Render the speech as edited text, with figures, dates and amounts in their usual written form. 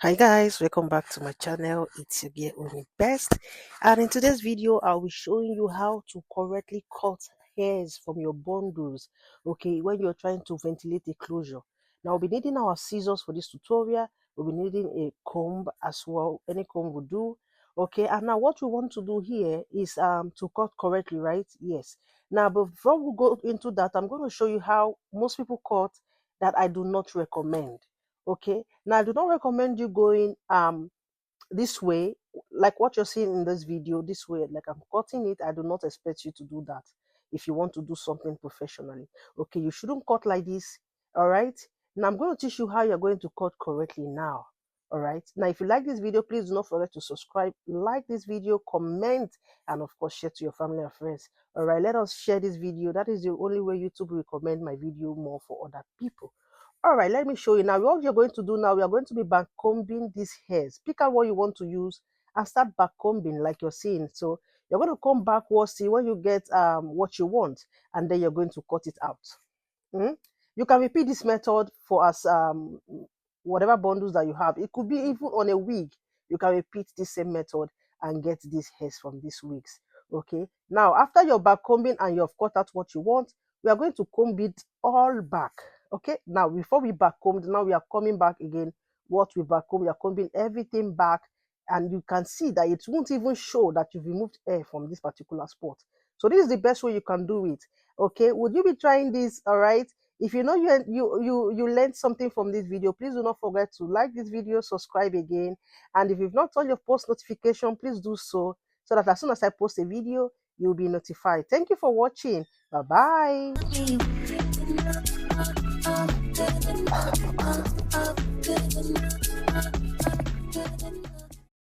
Hi guys, welcome back to my channel. It's your girl Uni Best, and in today's video I'll be showing you how to correctly cut hairs from your bundles, okay, when you're trying to ventilate a closure. Now we'll be needing our scissors for this tutorial. We'll be needing a comb as well. Any comb will do. Okay, and now what we want to do here is to cut correctly, right? Yes. Now before we go into that, I'm going to show you how most people cut that I do not recommend. Okay, now I do not recommend you going this way, like what you're seeing in this video, this way, like I'm cutting it. I do not expect you to do that if you want to do something professionally. Okay, you shouldn't cut like this. All right, now I'm going to teach you how you're going to cut correctly now. All right, now if you like this video, please do not forget to subscribe, like this video, comment, and of course share to your family and friends. All right, let us share this video. That is the only way YouTube will recommend my video more for other people. All right, let me show you now. What you're going to do now, we are going to be back combing these hairs. Pick out what you want to use and start back combing like you're seeing. So you're going to come backwards, see when you get what you want, and then you're going to cut it out. You can repeat this method for us whatever bundles that you have. It could be even on a wig. You can repeat this same method and get these hairs from these wigs. Okay, now after your back combing and you've cut out what you want, we are going to comb it all back. Okay, now before we back combed, now we are coming back again. What we back comb, we are combing everything back, and you can see that it won't even show that you've removed hair from this particular spot. So this is the best way you can do it. Okay, would you be trying this? All right, if you know you learned something from this video, please do not forget to like this video, subscribe again, and if you've not turned your post notification, please do so that as soon as I post a video, you'll be notified. Thank you for watching. Bye bye.